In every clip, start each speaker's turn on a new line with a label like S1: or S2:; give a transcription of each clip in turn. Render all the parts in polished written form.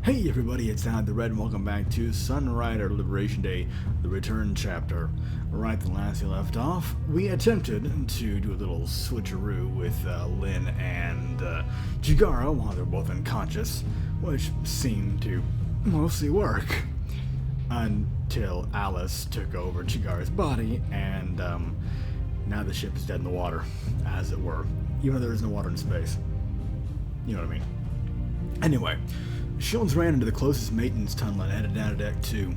S1: Hey everybody, it's Ad the Red and welcome back to Sunrider Liberation Day, the return chapter. Right the last we left off, we attempted to do a little switcheroo with Lynn and Jigara while they're both unconscious, which seemed to mostly work. Until Alice took over Chigara's body and now the ship is dead in the water, as it were. Even though there is no water in space. You know what I mean. Anyway, Shields ran into the closest maintenance tunnel and headed down to Deck 2.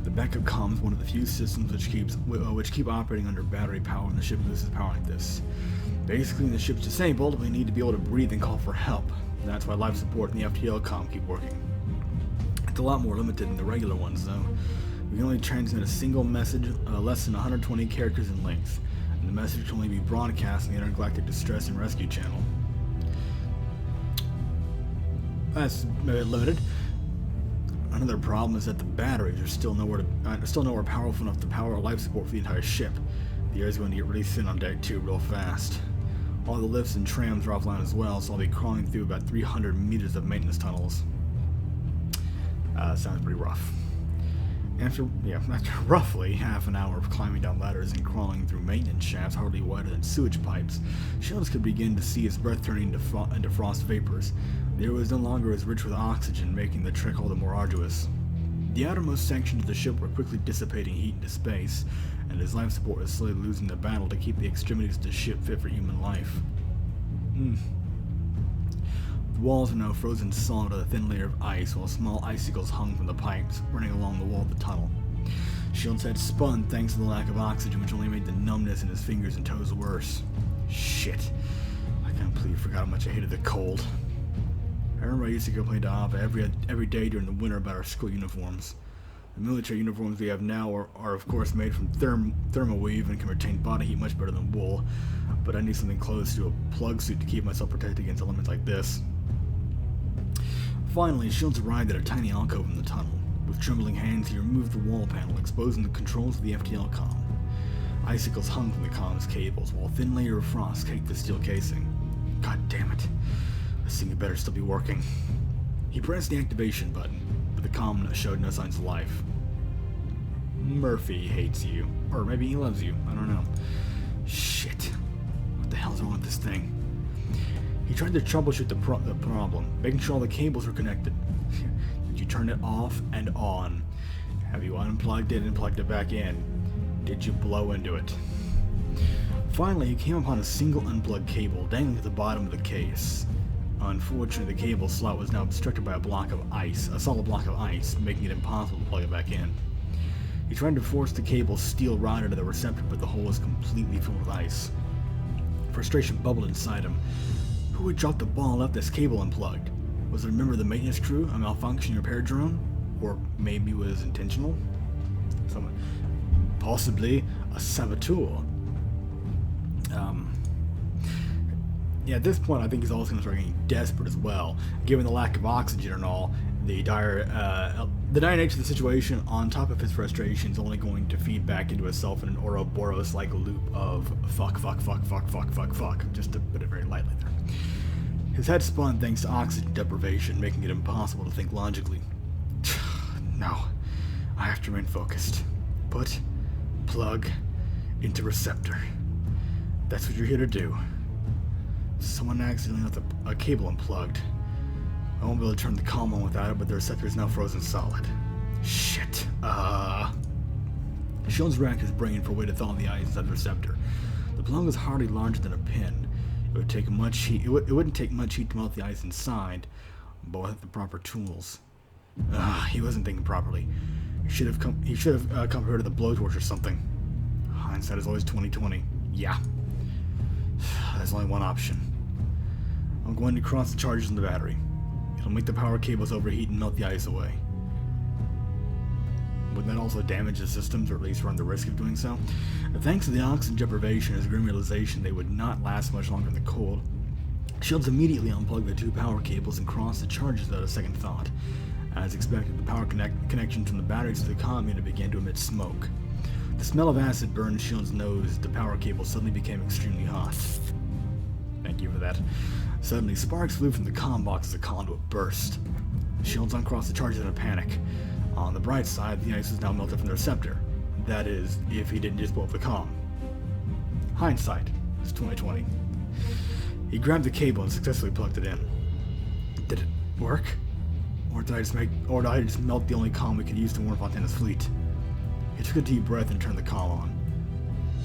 S1: The backup comm is one of the few systems which keep operating under battery power when the ship loses power like this. Basically, when the ship's disabled, we need to be able to breathe and call for help. That's why life support and the FTL comm keep working. It's a lot more limited than the regular ones, though. We can only transmit a single message less than 120 characters in length, and the message can only be broadcast on the Intergalactic Distress and Rescue Channel. That's limited. Another problem is that the batteries are still nowhere powerful enough to power life support for the entire ship. The air is going to get really thin on Deck 2 real fast. All the lifts and trams are offline as well, so I'll be crawling through about 300 meters of maintenance tunnels. Sounds pretty rough. After roughly half an hour of climbing down ladders and crawling through maintenance shafts hardly wider than sewage pipes, Shields could begin to see his breath turning into frost vapors. The air was no longer as rich with oxygen, making the trek all the more arduous. The outermost sections of the ship were quickly dissipating heat into space, and his life support was slowly losing the battle to keep the extremities of the ship fit for human life. The walls are now frozen solid with a thin layer of ice, while small icicles hung from the pipes running along the wall of the tunnel. Shields had spun thanks to the lack of oxygen, which only made the numbness in his fingers and toes worse. Shit. I completely forgot how much I hated the cold. I remember I used to complain to Ava every day during the winter about our school uniforms. The military uniforms we have now are of course made from thermoweave and can retain body heat much better than wool, but I need something close to a plug suit to keep myself protected against elements like this. Finally, Shields arrived at a tiny alcove in the tunnel. With trembling hands, he removed the wall panel, exposing the controls of the FTL comm. Icicles hung from the comm's cables, while a thin layer of frost caked the steel casing. God damn it. This thing had better still be working. He pressed the activation button, but the comm showed no signs of life. Murphy hates you. Or maybe he loves you. I don't know. Shit. What the hell's wrong with this thing? He tried to troubleshoot the problem, making sure all the cables were connected. Did you turn it off and on? Have you unplugged it and plugged it back in? Did you blow into it? Finally, he came upon a single unplugged cable dangling at the bottom of the case. Unfortunately, the cable slot was now obstructed by a solid block of ice, making it impossible to plug it back in. He tried to force the cable's steel rod into the receptor, but the hole was completely filled with ice. Frustration bubbled inside him. Who had dropped the ball and left this cable unplugged? Was it a member of the maintenance crew, a malfunctioning repair drone? Or maybe it was intentional? Possibly a saboteur. At this point, I think he's also going to start getting desperate as well. Given the lack of oxygen and all, the dire nature of the situation, on top of his frustration, is only going to feed back into himself in an Ouroboros-like loop of fuck, just to put it very lightly there. His head spun thanks to oxygen deprivation, making it impossible to think logically. No, I have to remain focused. Put plug into receptor. That's what you're here to do. Someone accidentally left a cable unplugged. I won't be able to turn the comm on without it, but the receptor is now frozen solid. Shit. Shields racked his brain for a way to thaw the ice inside the receptor. The plug was hardly larger than a pin. It wouldn't take much heat to melt the ice inside, but with the proper tools. He wasn't thinking properly. He should have come here to the blowtorch or something. Hindsight is always 20/20. Yeah. There's only one option. I'm going to cross the charges in the battery. It'll make the power cables overheat and melt the ice away. Would that also damage the systems, or at least run the risk of doing so? Thanks to the oxygen deprivation and his grim realization they would not last much longer in the cold, Shields immediately unplugged the two power cables and crossed the charges without a second thought. As expected, the power connection from the batteries to the comm unit began to emit smoke. The smell of acid burned Shields' nose. The power cable suddenly became extremely hot. Thank you for that. Suddenly, sparks flew from the comm box as the conduit burst. Shields uncrossed the charges in a panic. On the bright side, the ice was now melted from the receptor. That is, if he didn't just blow up the comm. Hindsight is 2020. He grabbed the cable and successfully plugged it in. Did it work? Or did I just melt the only comm we could use to warn Fontana's fleet? He took a deep breath and turned the comm on.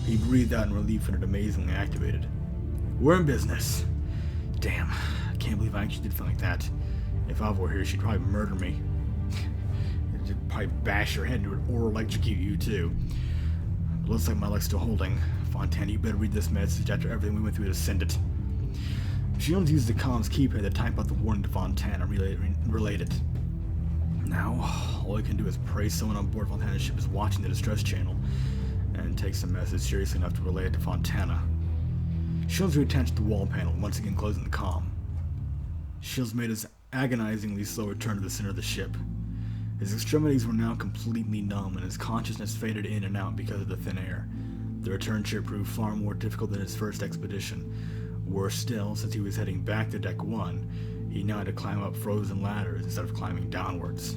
S1: He breathed out in relief and it amazingly activated. We're in business. Damn, I can't believe I actually did something like that. If Ava were here, she'd probably murder me. She'd probably bash her head into it or electrocute you too. But looks like my luck's still holding. Fontana, you better read this message after everything we went through to send it. Shields used the comm's keypad to type out the warning to Fontana and relate it. Now, all I can do is pray someone on board Fontana's ship is watching the distress channel and takes the message seriously enough to relay it to Fontana. Shields reattached the wall panel, once again closing the comm. Shields made his agonizingly slow return to the center of the ship. His extremities were now completely numb and his consciousness faded in and out because of the thin air. The return trip proved far more difficult than his first expedition. Worse still, since he was heading back to Deck 1, he now had to climb up frozen ladders instead of climbing downwards.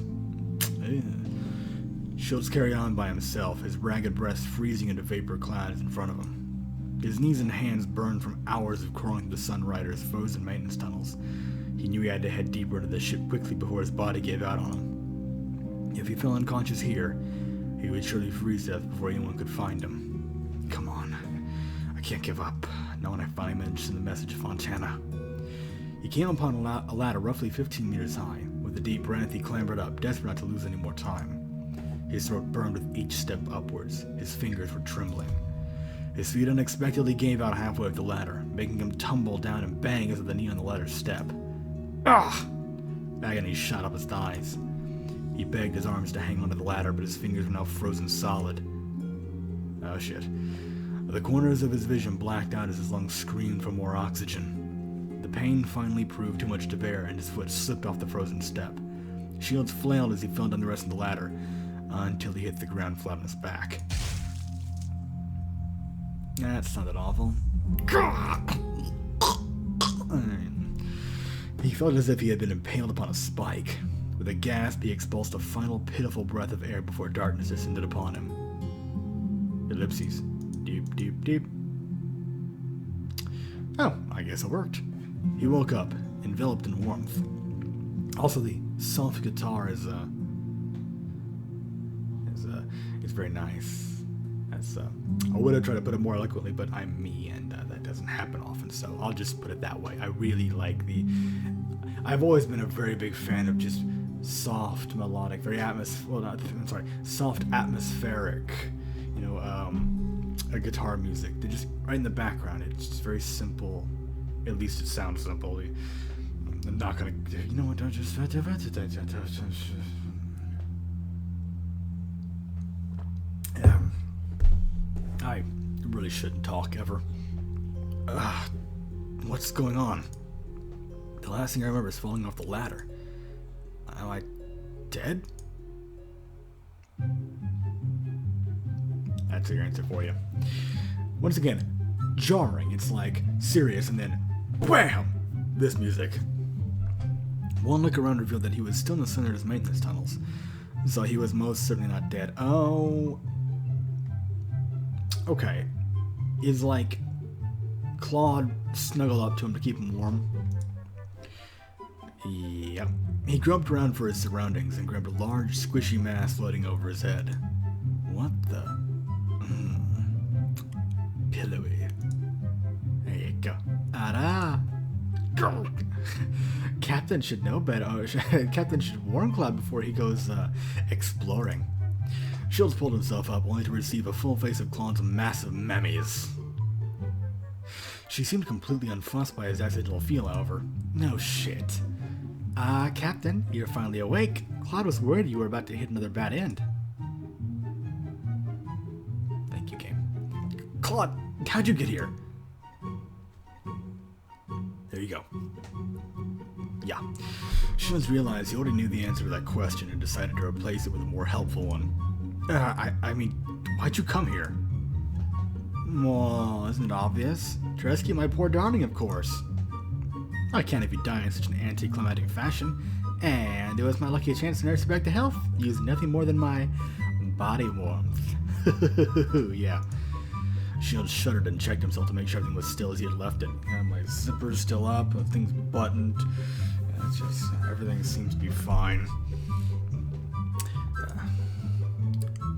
S1: Shields carried on by himself, his ragged breast freezing into vapor clouds in front of him. His knees and hands burned from hours of crawling through the Sunrider's frozen maintenance tunnels. He knew he had to head deeper into the ship quickly before his body gave out on him. If he fell unconscious here, he would surely freeze to death before anyone could find him. Come on. I can't give up. Not when I finally managed to send the message to Fontana. He came upon a ladder roughly 15 meters high. With a deep breath, he clambered up, desperate not to lose any more time. His throat burned with each step upwards. His fingers were trembling. His feet unexpectedly gave out halfway up the ladder, making him tumble down and bang into the knee on the ladder's step. Ah! Agony shot up his thighs. He begged his arms to hang onto the ladder, but his fingers were now frozen solid. Oh shit. The corners of his vision blacked out as his lungs screamed for more oxygen. The pain finally proved too much to bear, and his foot slipped off the frozen step. Shields flailed as he fell down the rest of the ladder, until he hit the ground flat on his back. That sounded awful. He felt as if he had been impaled upon a spike. With a gasp, he expulsed a final pitiful breath of air before darkness descended upon him. Ellipses. Deep, deep, deep. Oh, I guess it worked. He woke up, enveloped in warmth. Also, the soft guitar is very nice. I would have tried to put it more eloquently, but I'm me, and that doesn't happen often, so I'll just put it that way. I really like I've always been a very big fan of just soft, melodic, soft, atmospheric, guitar music. They're just right in the background. It's just very simple. At least it sounds simple. I'm not gonna, don't just. I really shouldn't talk ever. What's going on? The last thing I remember is falling off the ladder. Am I dead? That's your answer for you. Once again, jarring. It's like serious, and then wham! This music. One look around revealed that he was still in the center of his maintenance tunnels, so he was most certainly not dead. Oh. Okay. Is like Claude snuggled up to him to keep him warm? Yep. He groped around for his surroundings and grabbed a large, squishy mass floating over his head. What the? Pillowy. There you go. Ah! Captain should know better. Captain should warn Claude before he goes exploring. Shields pulled himself up, only to receive a full face of Claude's massive mammies. She seemed completely unfussed by his accidental feel, however. No shit. Captain, you're finally awake. Claude was worried you were about to hit another bad end. Thank you, game. Claude, how'd you get here? There you go. Yeah. Shields realized he already knew the answer to that question and decided to replace it with a more helpful one. I mean, why'd you come here? Well, isn't it obvious? To rescue my poor darling, of course. I can't have you die in such an anticlimactic fashion. And it was my lucky chance to nurse her back to health, using nothing more than my body warmth. Yeah. Shield shuddered and checked himself to make sure everything was still as he had left it. Yeah, my zipper's still up, things buttoned. It's just, everything seems to be fine.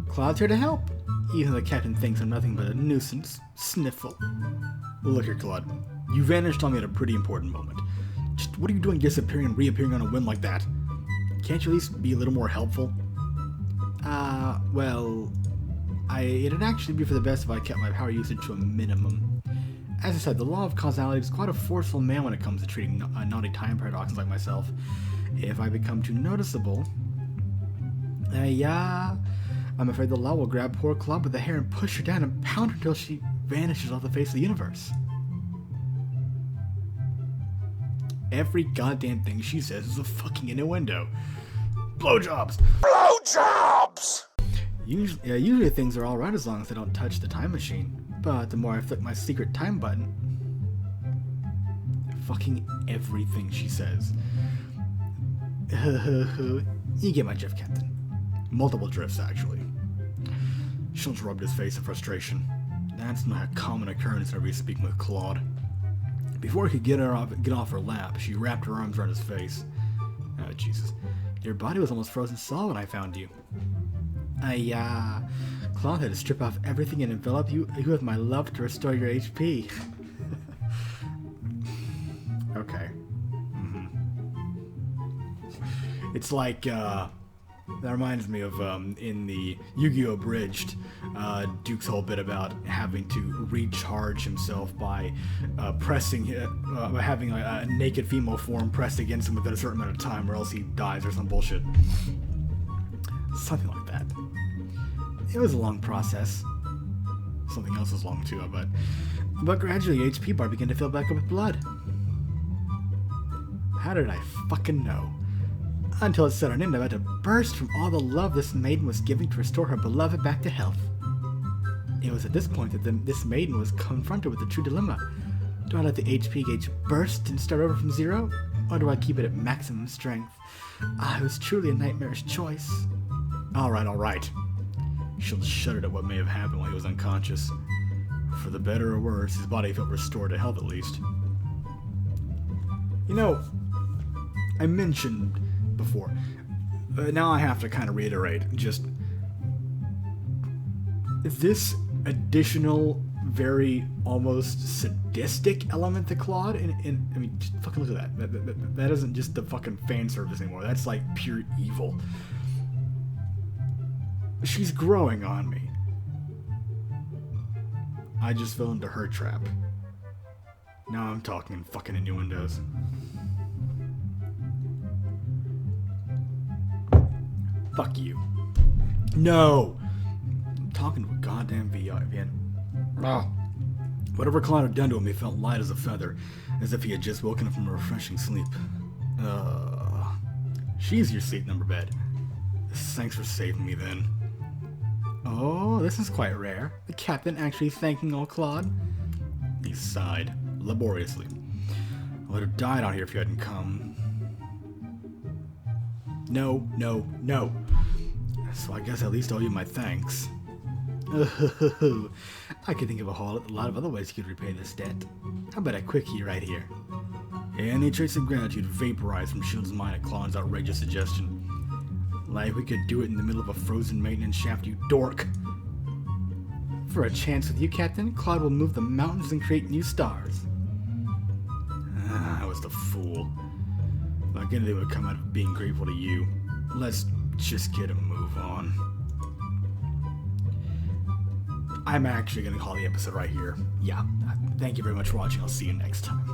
S1: Claude's here to help, even though the captain thinks I'm nothing but a nuisance. Sniffle. Look here, Claude. You vanished on me at a pretty important moment. Just what are you doing disappearing and reappearing on a whim like that? Can't you at least be a little more helpful? Well, it'd actually be for the best if I kept my power usage to a minimum. As I said, the law of causality is quite a forceful man when it comes to treating naughty time paradoxes like myself. If I become too noticeable... I'm afraid the law will grab poor Claude by the hair and push her down and pound her until she vanishes off the face of the universe. Every goddamn thing she says is a fucking innuendo. Blowjobs! Blowjobs! Usually things are alright as long as I don't touch the time machine. But the more I flick my secret time button... Fucking everything she says. You get my drift, Captain. Multiple drifts, actually. Schultz rubbed his face in frustration. That's not a common occurrence whenever he's speaking with Claude. Before he could get off her lap, she wrapped her arms around his face. Oh, Jesus. Your body was almost frozen solid when I found you. Claude had to strip off everything and envelop you with my love to restore your HP. Okay. It's like, that reminds me of, in the Yu-Gi-Oh! Abridged, Duke's whole bit about having to recharge himself by by having a naked female form pressed against him within a certain amount of time, or else he dies or some bullshit. Something like that. It was a long process. Something else was long too, but gradually HP bar began to fill back up with blood. How did I fucking know? Until it set on in, about to burst from all the love this maiden was giving to restore her beloved back to health. It was at this point that this maiden was confronted with the true dilemma. Do I let the HP gauge burst and start over from zero? Or do I keep it at maximum strength? It was truly a nightmarish choice. Alright. Schultz shuddered at what may have happened while he was unconscious. For the better or worse, his body felt restored to health at least. You know, I mentioned before. Now I have to kind of reiterate, just this additional, very almost sadistic element to Claude, and I mean, just fucking look at that. That isn't just the fucking fan service anymore. That's like pure evil. She's growing on me. I just fell into her trap. Now I'm talking fucking innuendos. Fuck you. No! I'm talking to a goddamn VN. Whatever Claude had done to him, he felt light as a feather, as if he had just woken up from a refreshing sleep. She's your seat number bed. Thanks for saving me then. Oh, this is quite rare. The captain actually thanking old Claude. He sighed, laboriously. I would have died out here if you hadn't come. No. So I guess I at least owe you my thanks. I could think of a lot of other ways you could repay this debt. How about a quickie right here? Any trace of gratitude vaporized from Shield's mind at Claude's outrageous suggestion. Like we could do it in the middle of a frozen maintenance shaft, you dork. For a chance with you, Captain, Claude will move the mountains and create new stars. I was the fool. Like anything would come out of being grateful to you. Let's just get a move on. I'm actually going to call the episode right here. Yeah, thank you very much for watching. I'll see you next time.